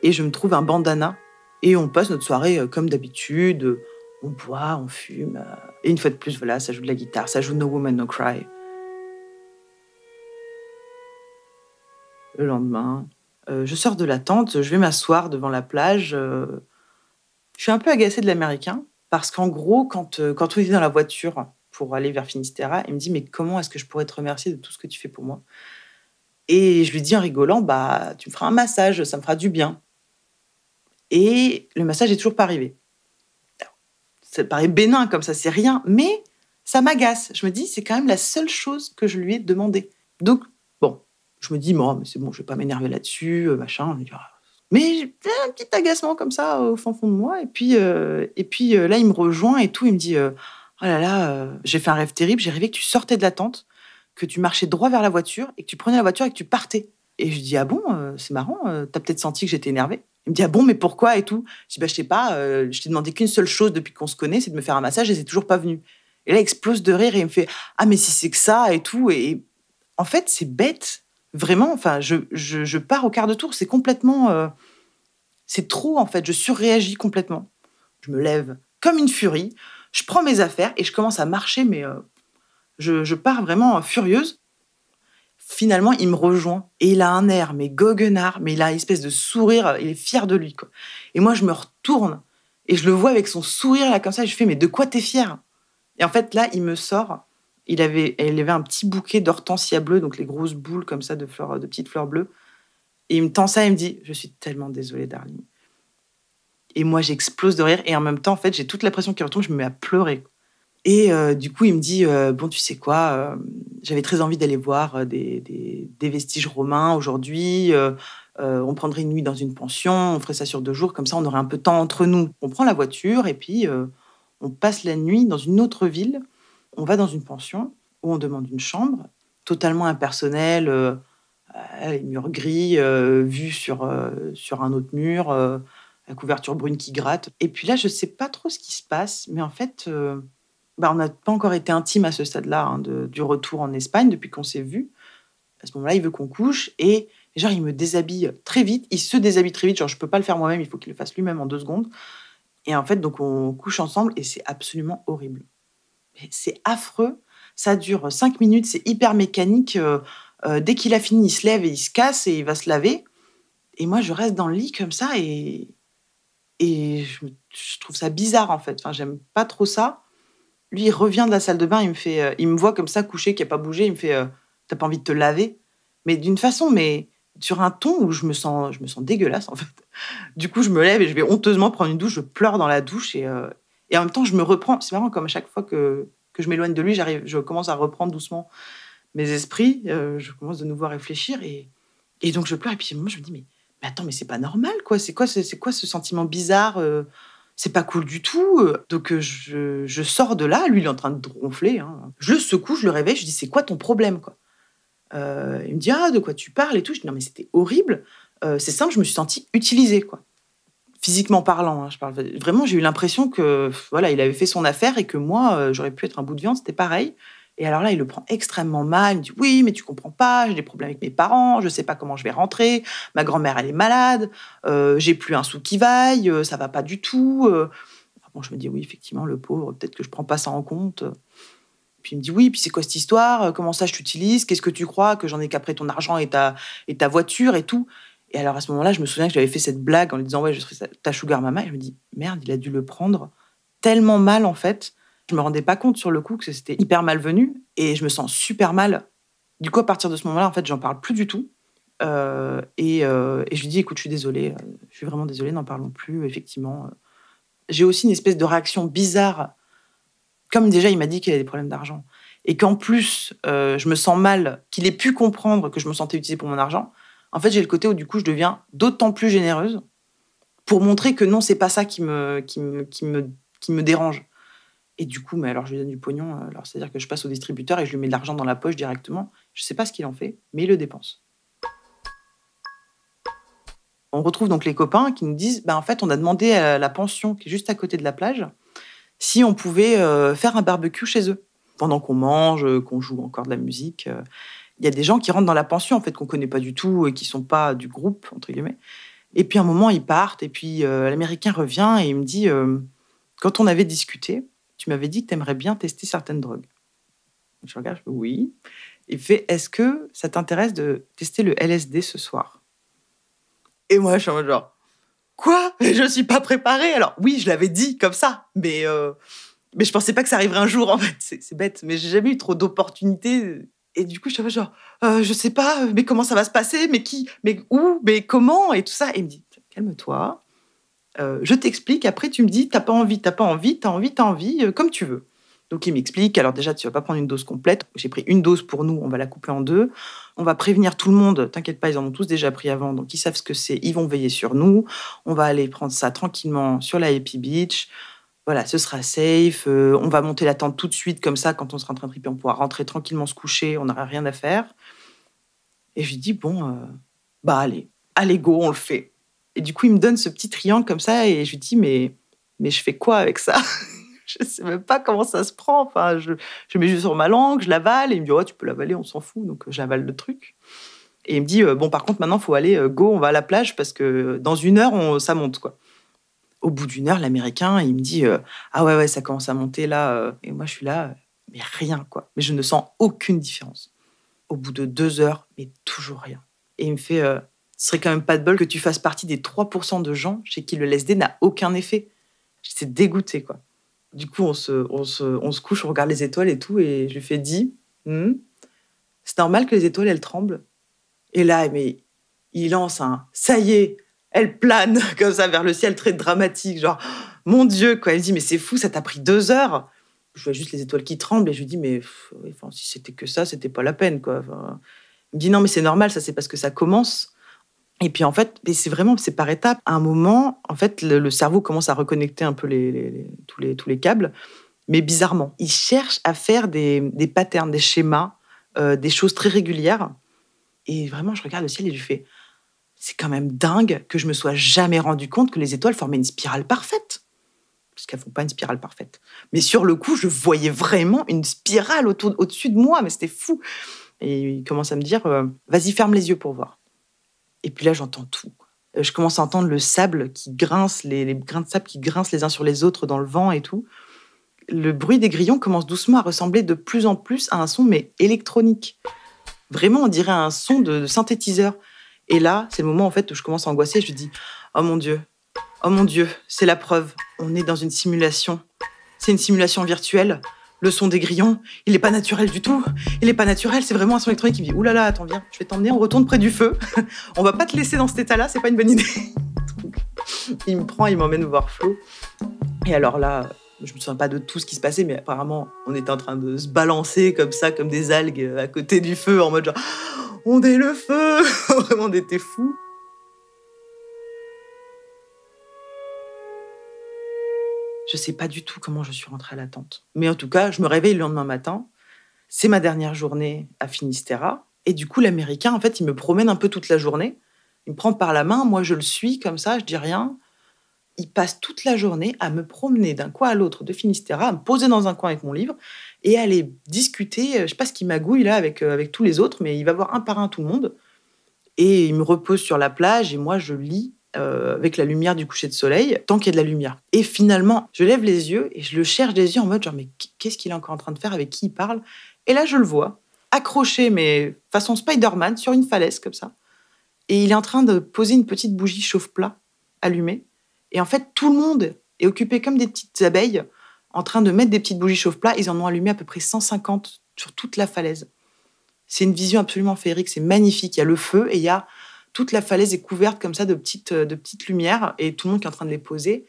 Et je me trouve un bandana. Et on passe notre soirée comme d'habitude. On boit, on fume. Et une fois de plus, voilà, ça joue de la guitare, ça joue No Woman, No Cry. Le lendemain, je sors de la tente, je vais m'asseoir devant la plage. Je suis un peu agacée de l'Américain parce qu'en gros, quand on était dans la voiture pour aller vers Finistère, il me dit « Mais comment est-ce que je pourrais te remercier de tout ce que tu fais pour moi ?» Et je lui dis en rigolant « Tu me feras un massage, ça me fera du bien. » Et le massage n'est toujours pas arrivé. Alors, ça paraît bénin comme ça, c'est rien, mais ça m'agace. Je me dis « C'est quand même la seule chose que je lui ai demandé. » Donc, bon, je me dis « mais c'est bon, je ne vais pas m'énerver là-dessus, machin. » Mais j'ai un petit agacement comme ça au fond de moi. Et puis là, il me rejoint et tout. Il me dit « Oh là là, j'ai fait un rêve terrible. J'ai rêvé que tu sortais de la tente, que tu marchais droit vers la voiture et que tu prenais la voiture et que tu partais. » Et je dis « Ah bon, c'est marrant. T'as peut-être senti que j'étais énervée. » Il me dit « Ah bon, mais pourquoi ?» et tout. Je dis « Je sais pas. Je t'ai demandé qu'une seule chose depuis qu'on se connaît, c'est de me faire un massage et c'est toujours pas venu. » Et là, il explose de rire et il me fait « Ah, mais si c'est que ça et tout. » Et en fait, c'est bête. Vraiment, enfin, je pars au quart de tour. C'est complètement... c'est trop, en fait. Je surréagis complètement. Je me lève comme une furie. Je prends mes affaires et je commence à marcher, mais je pars vraiment furieuse. Finalement, il me rejoint et il a un air, mais goguenard, mais il a une espèce de sourire. Il est fier de lui, quoi. Et moi, je me retourne et je le vois avec son sourire, là, comme ça. Et je fais « Mais de quoi t'es fier ?» Et en fait, là, il me sort... Il avait un petit bouquet d'hortensia bleues, donc les grosses boules comme ça de petites fleurs bleues. Et il me tend ça et il me dit « Je suis tellement désolée, darling. » Et moi, j'explose de rire. Et en même temps, en fait, j'ai toute la pression qui retombe. Je me mets à pleurer. Et du coup, il me dit « Bon, tu sais quoi, j'avais très envie d'aller voir des vestiges romains aujourd'hui. On prendrait une nuit dans une pension. On ferait ça sur 2 jours. Comme ça, on aurait un peu de temps entre nous. On prend la voiture et puis on passe la nuit dans une autre ville. On va dans une pension où on demande une chambre totalement impersonnelle, les murs gris, vue sur un autre mur, la couverture brune qui gratte. Et puis là, je ne sais pas trop ce qui se passe, mais en fait, on n'a pas encore été intime à ce stade-là, hein, du retour en Espagne, depuis qu'on s'est vus. À ce moment-là, il veut qu'on couche et genre, il me déshabille très vite. Il se déshabille très vite. Genre, je peux pas le faire moi-même. Il faut qu'il le fasse lui-même en 2 secondes. Et en fait, donc, on couche ensemble et c'est absolument horrible. C'est affreux. Ça dure 5 minutes. C'est hyper mécanique. Dès qu'il a fini, il se lève et il se casse et il va se laver. Et moi, je reste dans le lit comme ça et je trouve ça bizarre, en fait. Enfin, j'aime pas trop ça. Lui, il revient de la salle de bain. Il me voit comme ça, couché, qui n'a pas bougé. Il me fait t'as pas envie de te laver? Mais d'une façon, mais sur un ton où je me sens dégueulasse, en fait. Du coup, je me lève et je vais honteusement prendre une douche. Je pleure dans la douche et en même temps, je me reprends. C'est marrant, comme à chaque fois que je m'éloigne de lui, je commence à reprendre doucement mes esprits. Je commence de nouveau à réfléchir et donc je pleure. Et puis moi, je me dis, mais attends, mais c'est pas normal, quoi. C'est quoi ce sentiment bizarre? C'est pas cool du tout. Donc je sors de là. Lui, il est en train de ronfler, hein. Je le secoue, je le réveille. Je dis, c'est quoi ton problème, quoi? Il me dit, de quoi tu parles et tout. Je dis, non, mais c'était horrible. C'est simple, je me suis sentie utilisée, quoi. Physiquement parlant, hein, je parle. Vraiment, j'ai eu l'impression que, voilà, il avait fait son affaire et que moi, j'aurais pu être un bout de viande, c'était pareil. Et alors là, il le prend extrêmement mal. Il me dit, oui, mais tu comprends pas, j'ai des problèmes avec mes parents, je sais pas comment je vais rentrer, ma grand-mère, elle est malade, j'ai plus un sou qui vaille, ça va pas du tout. Bon, je me dis, oui, effectivement, le pauvre, peut-être que je prends pas ça en compte. Puis il me dit, oui, puis c'est quoi cette histoire? Comment ça je t'utilise? Qu'est-ce que tu crois? Que j'en ai qu'après ton argent et ta voiture et tout? Et alors à ce moment-là, je me souviens que j'avais fait cette blague en lui disant, ouais, je serai ta sugar mama. Et je me dis, merde, il a dû le prendre tellement mal, en fait. Je me rendais pas compte sur le coup que c'était hyper malvenu et je me sens super mal. Du coup, à partir de ce moment-là, en fait, j'en parle plus du tout. Et je lui dis, écoute, je suis désolée, je suis vraiment désolée, n'en parlons plus, effectivement. J'ai aussi une espèce de réaction bizarre. Comme déjà, il m'a dit qu'il avait des problèmes d'argent. Et qu'en plus, je me sens mal, qu'il ait pu comprendre que je me sentais utilisée pour mon argent. En fait, j'ai le côté où, du coup, je deviens d'autant plus généreuse pour montrer que non, c'est pas ça qui me dérange. Et du coup, mais alors, je lui donne du pognon. Alors, c'est-à-dire que je passe au distributeur et je lui mets de l'argent dans la poche directement. Je sais pas ce qu'il en fait, mais il le dépense. On retrouve donc les copains qui nous disent, en fait, on a demandé à la pension qui est juste à côté de la plage si on pouvait faire un barbecue chez eux. Pendant qu'on mange, qu'on joue encore de la musique, il y a des gens qui rentrent dans la pension, en fait, qu'on connaît pas du tout et qui sont pas du groupe, entre guillemets. Et puis, à un moment, ils partent et puis l'Américain revient et il me dit, quand on avait discuté, tu m'avais dit que tu aimerais bien tester certaines drogues. Je regarde, je fais oui. Il fait, est-ce que ça t'intéresse de tester le LSD ce soir? Et moi, je suis en mode genre, quoi? Je suis pas préparée. Alors oui, je l'avais dit comme ça, mais je pensais pas que ça arriverait un jour, en fait. C'est bête, mais j'ai jamais eu trop d'opportunités. Et du coup, je suis genre, je sais pas, mais comment ça va se passer? Mais qui? Mais où? Mais comment? Et tout ça. Et il me dit, calme-toi. Je t'explique. Après, tu me dis, t'as pas envie, t'as envie, comme tu veux. Donc, il m'explique. Alors déjà, tu vas pas prendre une dose complète. J'ai pris une dose pour nous. On va la couper en 2. On va prévenir tout le monde. T'inquiète pas, ils en ont tous déjà pris avant. Donc, ils savent ce que c'est. Ils vont veiller sur nous. On va aller prendre ça tranquillement sur la Happy Beach. Voilà, ce sera safe. On va monter la tente tout de suite. Comme ça, quand on sera en train de triper, on pourra rentrer tranquillement se coucher. On n'aura rien à faire. Et je lui dis, bon, allez, go, on le fait. Et du coup, il me donne ce petit triangle comme ça. Et je lui dis, mais je fais quoi avec ça? Je sais même pas comment ça se prend. Enfin, je mets juste sur ma langue, je l'avale. Et il me dit, tu peux l'avaler, on s'en fout. Donc, j'avale le truc. Et il me dit, bon, par contre, maintenant, il faut aller, go, on va à la plage parce que dans 1 heure, ça monte, quoi. Au bout d'1 heure, l'Américain, il me dit, ah ouais, ça commence à monter là. Et moi, je suis là, mais rien, quoi. Mais je ne sens aucune différence. Au bout de 2 heures, mais toujours rien. Et il me fait, ce serait quand même pas de bol que tu fasses partie des 3% de gens chez qui le LSD n'a aucun effet. J'étais dégoûtée, quoi. Du coup, on se couche, on regarde les étoiles et tout, et je lui fais, c'est normal que les étoiles, elles tremblent. Et là, mais il lance un, ça y est, elle plane comme ça vers le ciel, très dramatique, genre, mon Dieu, quoi. Elle me dit, mais c'est fou, ça t'a pris 2 heures. Je vois juste les étoiles qui tremblent, et je lui dis, mais si c'était que ça, c'était pas la peine, quoi. Enfin, il me dit, non, mais c'est normal, ça, c'est parce que ça commence. Et puis, en fait, c'est par étapes. À un moment, en fait, le cerveau commence à reconnecter un peu tous les câbles, mais bizarrement. Il cherche à faire des patterns, des schémas, des choses très régulières. Et vraiment, je regarde le ciel et je lui fais, c'est quand même dingue que je me sois jamais rendu compte que les étoiles formaient une spirale parfaite. Parce qu'elles font pas une spirale parfaite. Mais sur le coup, je voyais vraiment une spirale au-dessus de moi, mais c'était fou. Et il commence à me dire, vas-y, ferme les yeux pour voir. Et puis là, j'entends tout. Je commence à entendre le sable qui grince, les grains de sable qui grincent les uns sur les autres dans le vent et tout. Le bruit des grillons commence doucement à ressembler de plus en plus à un son, mais électronique. Vraiment, on dirait un son de synthétiseur. Et là, c'est le moment en fait où je commence à angoisser. Je dis, oh mon Dieu, c'est la preuve. On est dans une simulation. C'est une simulation virtuelle. Le son des grillons, il n'est pas naturel du tout. Il n'est pas naturel, c'est vraiment un son électronique qui me dit, oulala, attends, viens, je vais t'emmener, on retourne près du feu. On va pas te laisser dans cet état-là, c'est pas une bonne idée. Donc, il me prend, il m'emmène voir Flo. Et alors là, je me souviens pas de tout ce qui se passait, mais apparemment, on était en train de se balancer comme ça, comme des algues à côté du feu, en mode genre, on est le feu. Vraiment, on était fous. Je sais pas du tout comment je suis rentrée à la tente. Mais en tout cas, je me réveille le lendemain matin. C'est ma dernière journée à Finistère. Et du coup, l'Américain, en fait, il me promène un peu toute la journée. Il me prend par la main. Moi, je le suis comme ça, je dis rien. Il passe toute la journée à me promener d'un coin à l'autre de Finistère, à me poser dans un coin avec mon livre et à aller discuter. Je sais pas ce qu'il magouille là avec tous les autres, mais il va voir un par un tout le monde. Et il me repose sur la plage et moi, je lis avec la lumière du coucher de soleil, tant qu'il y a de la lumière. Et finalement, je lève les yeux et je le cherche des yeux en mode genre, mais qu'est-ce qu'il est encore en train de faire, avec qui il parle? Et là, je le vois, accroché, mais façon Spider-Man, sur une falaise comme ça. Et il est en train de poser une petite bougie chauffe-plat allumée. Et en fait, tout le monde est occupé comme des petites abeilles en train de mettre des petites bougies chauffe-plat. Ils en ont allumé à peu près 150 sur toute la falaise. C'est une vision absolument féerique, c'est magnifique. Il y a le feu et il y a toute la falaise est couverte comme ça de petites lumières et tout le monde qui est en train de les poser.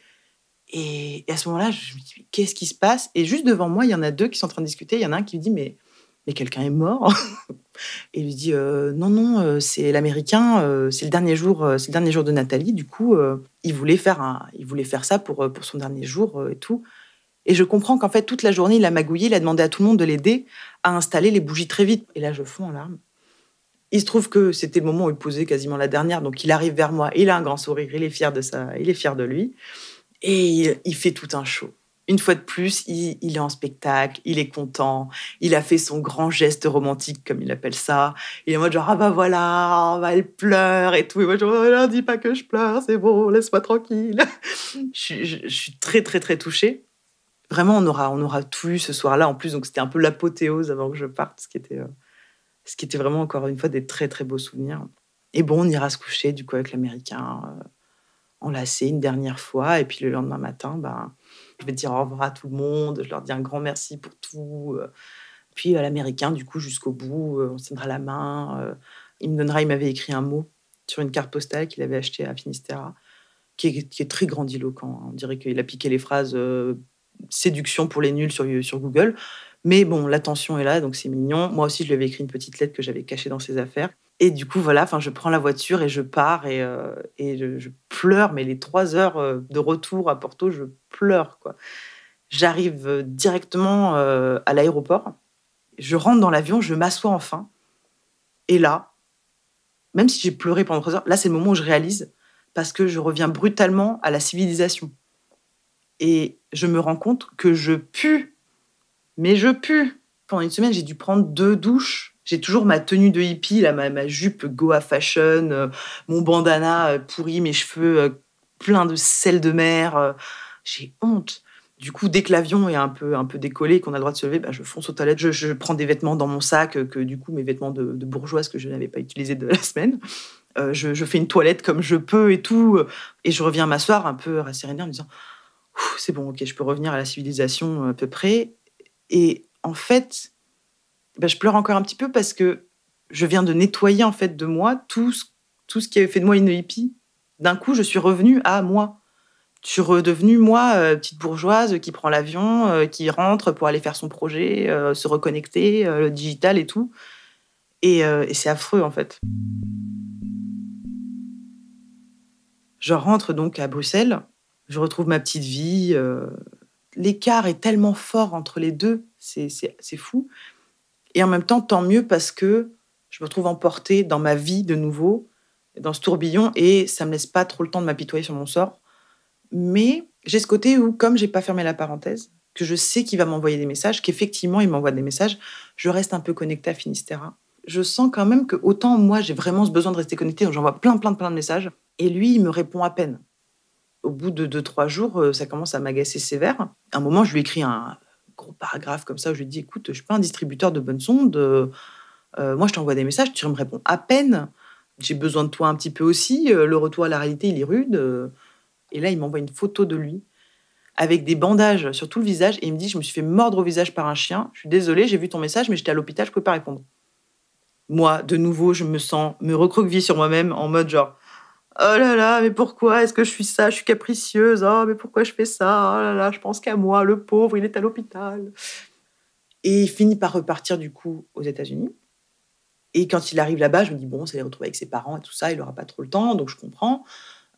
Et à ce moment-là, je me dis, qu'est-ce qui se passe? Et juste devant moi, il y en a deux qui sont en train de discuter. Il y en a un qui me dit, mais quelqu'un est mort? Et il lui dit, non, c'est l'Américain, c'est le dernier jour de Nathalie. Du coup, il voulait faire ça pour son dernier jour et tout. Et je comprends qu'en fait, toute la journée, il a magouillé, il a demandé à tout le monde de l'aider à installer les bougies très vite. Et là, je fonds en larmes. Il se trouve que c'était le moment où il posait quasiment la dernière, donc il arrive vers moi, il a un grand sourire, il est fier de lui, et il fait tout un show. Une fois de plus, il est en spectacle, il est content, il a fait son grand geste romantique, comme il appelle ça. Il est en mode genre, ah bah voilà, oh bah elle pleure et tout. Et moi, genre, oh, dis pas que je pleure, c'est bon, laisse-moi tranquille. Je suis très, très, très touchée. Vraiment, on aura tout eu ce soir-là en plus, donc c'était un peu l'apothéose avant que je parte, ce qui était vraiment, encore une fois, des très, très beaux souvenirs. Et bon, on ira se coucher, du coup, avec l'Américain, enlacé une dernière fois. Et puis, le lendemain matin, je vais dire au revoir à tout le monde. Je leur dis un grand merci pour tout. Puis, l'Américain, du coup, jusqu'au bout, on se tiendra la main. Il m'avait écrit un mot sur une carte postale qu'il avait achetée à Finistère, qui est très grandiloquent. On dirait qu'il a piqué les phrases séduction pour les nuls sur Google. Mais bon, l'attention est là, donc c'est mignon. Moi aussi, je lui avais écrit une petite lettre que j'avais cachée dans ses affaires. Et du coup, voilà, je prends la voiture et je pars et je pleure. Mais les 3 heures de retour à Porto, je pleure, quoi. J'arrive directement à l'aéroport. Je rentre dans l'avion, je m'assois enfin. Et là, même si j'ai pleuré pendant 3 heures, là, c'est le moment où je réalise, parce que je reviens brutalement à la civilisation. Et je me rends compte que je pue. Mais je pue. Pendant une semaine, j'ai dû prendre 2 douches. J'ai toujours ma tenue de hippie, là, ma jupe Goa Fashion, mon bandana pourri, mes cheveux pleins de sel de mer. J'ai honte. Du coup, dès que l'avion est un peu décollé, qu'on a le droit de se lever, je fonce aux toilettes. Je prends des vêtements dans mon sac, que du coup, mes vêtements de bourgeoise que je n'avais pas utilisés de la semaine. Je fais une toilette comme je peux et tout. Et je reviens m'asseoir un peu rassérénée en me disant, c'est bon, ok, je peux revenir à la civilisation à peu près. Et en fait, je pleure encore un petit peu parce que je viens de nettoyer en fait de moi tout ce qui avait fait de moi une hippie. D'un coup, je suis revenue à moi. Je suis redevenue, moi, petite bourgeoise qui prend l'avion, qui rentre pour aller faire son projet, se reconnecter, le digital et tout. Et c'est affreux, en fait. Je rentre donc à Bruxelles. Je retrouve ma petite vie. L'écart est tellement fort entre les deux. C'est fou. Et en même temps, tant mieux parce que je me retrouve emportée dans ma vie de nouveau, dans ce tourbillon, et ça me laisse pas trop le temps de m'apitoyer sur mon sort. Mais J'ai ce côté où, comme j'ai pas fermé la parenthèse, que je sais qu'il va m'envoyer des messages, qu'effectivement, il m'envoie des messages, je reste un peu connectée à Finistera. Je sens quand même que autant moi, j'ai vraiment ce besoin de rester connectée, donc j'envoie plein de messages, et lui, il me répond à peine. Au bout de 2-3 jours, ça commence à m'agacer sévère. À un moment, je lui écris un gros paragraphe comme ça, où je lui dis « Écoute, je suis pas un distributeur de bonnes ondes, moi, je t'envoie des messages, tu me réponds à peine, j'ai besoin de toi un petit peu aussi, le retour à la réalité, il est rude. » Et là, il m'envoie une photo de lui, avec des bandages sur tout le visage, et il me dit « Je me suis fait mordre au visage par un chien, je suis désolée, j'ai vu ton message, mais j'étais à l'hôpital, je ne pouvais pas répondre. » Moi, de nouveau, je me sens me recroqueviller sur moi-même, en mode genre « Oh là là, mais pourquoi est-ce que je suis ça? Je suis capricieuse, oh, mais pourquoi je fais ça? Oh là là, je pense qu'à moi, le pauvre, il est à l'hôpital. » Et il finit par repartir du coup aux États-Unis. Et quand il arrive là-bas, je me dis « Bon, ça va les retrouver avec ses parents et tout ça, il n'aura pas trop le temps, donc je comprends. »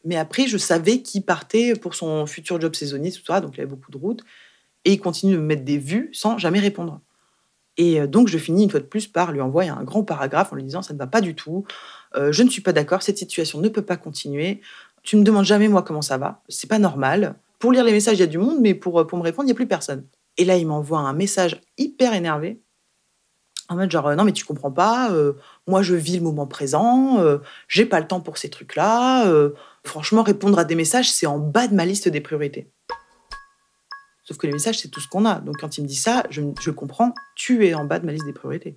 Mais après, je savais qu'il partait pour son futur job saisonnier, tout ça, donc il avait beaucoup de routes. Et il continue de me mettre des vues sans jamais répondre. Et donc, je finis une fois de plus par lui envoyer un grand paragraphe en lui disant « Ça ne va pas du tout. Je ne suis pas d'accord. Cette situation ne peut pas continuer. Tu me demandes jamais, moi, comment ça va. C'est pas normal. Pour lire les messages, il y a du monde, mais pour me répondre, il n'y a plus personne. » Et là, il m'envoie un message hyper énervé, en mode genre « Non, mais tu comprends pas. Moi, je vis le moment présent. J'ai pas le temps pour ces trucs-là. Franchement, répondre à des messages, c'est en bas de ma liste des priorités. » Sauf que les messages, c'est tout ce qu'on a. Donc, quand il me dit ça, je comprends, tu es en bas de ma liste des priorités.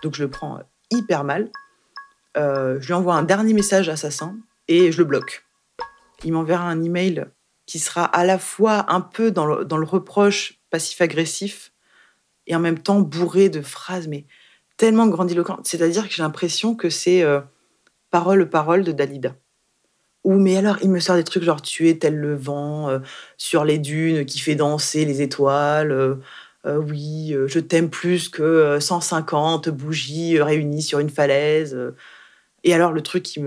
Donc, je le prends hyper mal. Je lui envoie un dernier message assassin et je le bloque. Il m'enverra un email qui sera à la fois un peu dans le reproche passif-agressif et en même temps bourré de phrases, mais tellement grandiloquentes. C'est-à-dire que j'ai l'impression que c'est parole de Dalida. Ou mais alors, il me sort des trucs genre « Tu es tel le vent sur les dunes qui fait danser les étoiles. Oui, je t'aime plus que 150 bougies réunies sur une falaise. » Et alors, le truc qui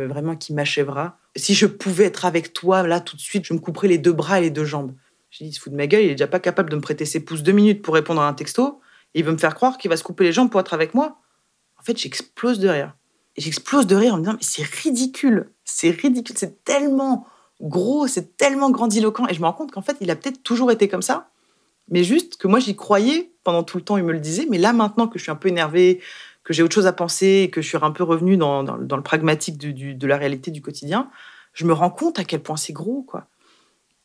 m'achèvera, « Si je pouvais être avec toi, là, tout de suite, je me couperais les 2 bras et les 2 jambes. » Je dis « Il se fout de ma gueule, il est déjà pas capable de me prêter ses pouces 2 minutes pour répondre à un texto. Et il veut me faire croire qu'il va se couper les jambes pour être avec moi. » En fait, j'explose de rire. Et j'explose de rire en me disant « Mais c'est ridicule, c'est tellement gros, c'est tellement grandiloquent. » Et je me rends compte qu'en fait, il a peut-être toujours été comme ça, mais juste que moi, j'y croyais pendant tout le temps, il me le disait. Mais là, maintenant que je suis un peu énervée, que j'ai autre chose à penser, et que je suis un peu revenue dans le pragmatique de la réalité du quotidien, je me rends compte à quel point c'est gros, quoi.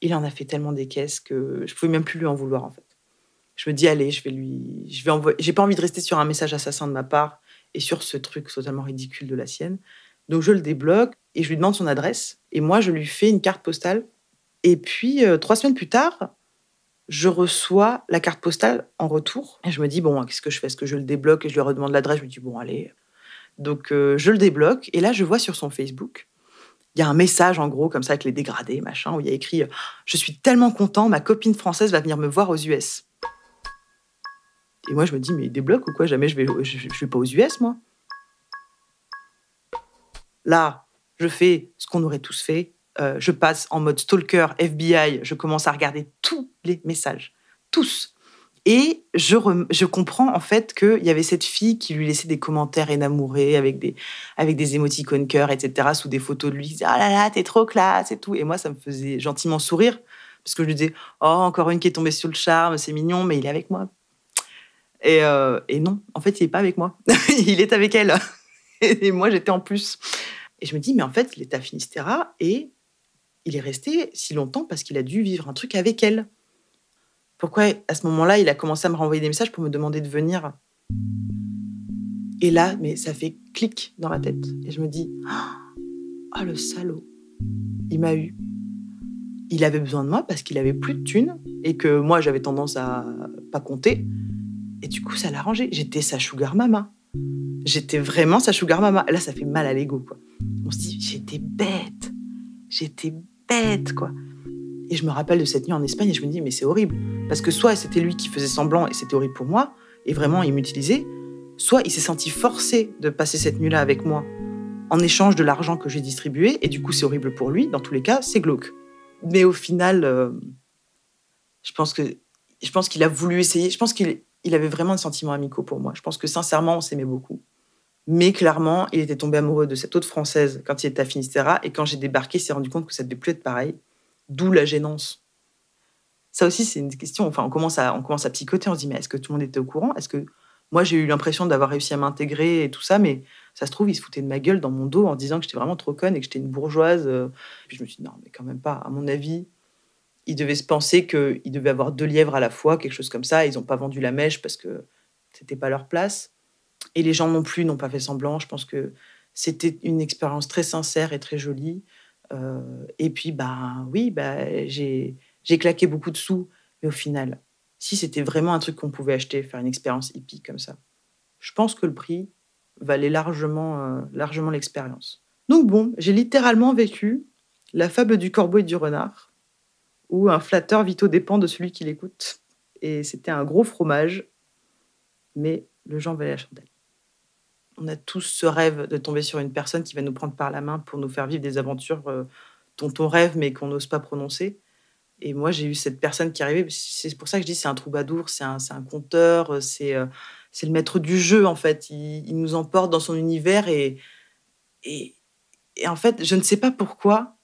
Il en a fait tellement des caisses que je pouvais même plus lui en vouloir, en fait. Je me dis « Allez, je vais envoyer. » J'ai pas envie de rester sur un message assassin de ma part et sur ce truc totalement ridicule de la sienne. Donc, je le débloque et je lui demande son adresse. Et moi, je lui fais une carte postale. Et puis, 3 semaines plus tard, je reçois la carte postale en retour. Et je me dis « Bon, qu'est-ce que je fais? Est-ce que je le débloque ?» Et je lui redemande l'adresse. Je me dis « Bon, allez. » Donc, je le débloque. Et là, je vois sur son Facebook, il y a un message, en gros, comme ça, avec les dégradés, machin, où il y a écrit « Je suis tellement content, ma copine française va venir me voir aux US. » Et moi, je me dis, mais il débloque ou quoi? Jamais je vais pas aux US, moi. Là, je fais ce qu'on aurait tous fait. Je passe en mode stalker, FBI. Je commence à regarder tous les messages. Tous. Et je comprends, en fait, qu'il y avait cette fille qui lui laissait des commentaires énamourés avec des émoticônes cœur, etc., sous des photos de lui. Qui disait « Ah là là, t'es trop classe et tout. » Et moi, ça me faisait gentiment sourire. Parce que je lui disais « Oh, encore une qui est tombée sous le charme, c'est mignon, mais il est avec moi. » Et non, en fait, il n'est pas avec moi. Il est avec elle. Et moi, j'étais en plus. Et je me dis, mais en fait, il est à Finistera et il est resté si longtemps parce qu'il a dû vivre un truc avec elle. Pourquoi, à ce moment-là, il a commencé à me renvoyer des messages pour me demander de venir? Et là, mais ça fait clic dans ma tête. Et je me dis, ah, le salaud, il m'a eu. Il avait besoin de moi parce qu'il avait plus de thunes et que moi, j'avais tendance à pas compter. Et du coup, ça l'a arrangé. J'étais sa sugar mama. J'étais vraiment sa sugar mama. Là, ça fait mal à l'ego, quoi. On se dit, j'étais bête, quoi. Et je me rappelle de cette nuit en Espagne et je me dis, mais c'est horrible. Parce que soit c'était lui qui faisait semblant et c'était horrible pour moi, et vraiment, il m'utilisait, soit il s'est senti forcé de passer cette nuit-là avec moi en échange de l'argent que j'ai distribué, et du coup, c'est horrible pour lui. Dans tous les cas, c'est glauque. Mais au final, je pense qu'il a voulu essayer. Je pense qu'il avait vraiment des sentiments amicaux pour moi. Je pense que sincèrement, on s'aimait beaucoup. Mais clairement, il était tombé amoureux de cette autre Française quand il était à Finistera. Et quand j'ai débarqué, il s'est rendu compte que ça ne devait plus être pareil. D'où la gênance. Ça aussi, c'est une question. Enfin, on commence à psychoter. On se dit, mais est-ce que tout le monde était au courant? Est-ce que moi, j'ai eu l'impression d'avoir réussi à m'intégrer et tout ça, mais ça se trouve, ils se foutaient de ma gueule dans mon dos en disant que j'étais vraiment trop conne et que j'étais une bourgeoise. Puis je me suis dit, non, mais quand même pas. À mon avis, ils devaient se penser qu'ils devaient avoir 2 lièvres à la fois, quelque chose comme ça. Ils n'ont pas vendu la mèche parce que c'était pas leur place. Et les gens non plus n'ont pas fait semblant. Je pense que c'était une expérience très sincère et très jolie. Et puis, oui, j'ai claqué beaucoup de sous. Mais au final, si c'était vraiment un truc qu'on pouvait acheter, faire une expérience hippie comme ça, je pense que le prix valait largement l'expérience. Donc bon, j'ai littéralement vécu la fable du corbeau et du renard, où un flatteur vit aux dépens de celui qui l'écoute. Et c'était un gros fromage, mais le Jean valait la chandelle. On a tous ce rêve de tomber sur une personne qui va nous prendre par la main pour nous faire vivre des aventures dont on rêve mais qu'on n'ose pas prononcer. Et moi, j'ai eu cette personne qui arrivait. C'est pour ça que je dis c'est un troubadour, c'est un conteur, c'est le maître du jeu, en fait. Il nous emporte dans son univers et en fait, je ne sais pas pourquoi,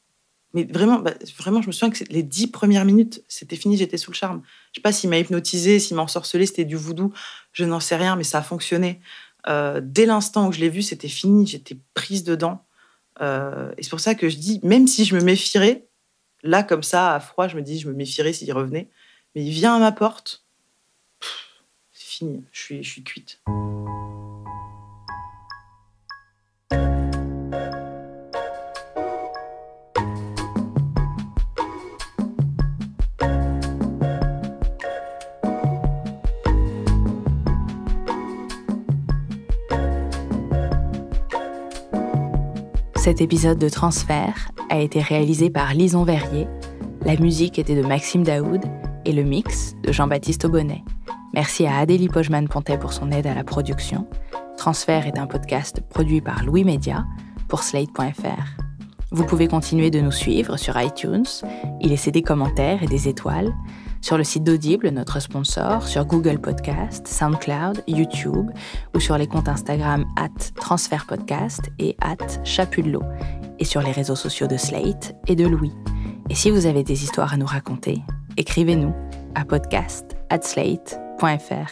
mais vraiment, je me souviens que les 10 premières minutes, c'était fini, j'étais sous le charme. Je ne sais pas s'il m'a hypnotisée, s'il m'a ensorcelée, c'était du voodoo, je n'en sais rien, mais ça a fonctionné. Dès l'instant où je l'ai vu, c'était fini, j'étais prise dedans. Et c'est pour ça que je dis, même si je me méfierais, là, comme ça, à froid, je me dis, je me méfierais s'il revenait. Mais il vient à ma porte, c'est fini, je suis cuite. Cet épisode de Transfert a été réalisé par Lison Verrier, la musique était de Maxime Daoud et le mix de Jean-Baptiste Aubonnet. Merci à Adélie Pojman-Pontet pour son aide à la production. Transfert est un podcast produit par Louis Média pour Slate.fr. Vous pouvez continuer de nous suivre sur iTunes, y laisser des commentaires et des étoiles, sur le site d'Audible, notre sponsor, sur Google Podcast, SoundCloud, YouTube ou sur les comptes Instagram @transfertpodcast et @chapudelot et sur les réseaux sociaux de Slate et de Louis. Et si vous avez des histoires à nous raconter, écrivez-nous à podcast@slate.fr.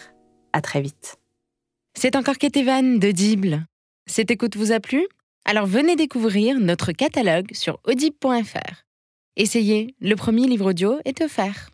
À très vite. C'est encore Ketevan d'Audible. Cette écoute vous a plu? Alors venez découvrir notre catalogue sur audible.fr. Essayez, le premier livre audio est offert.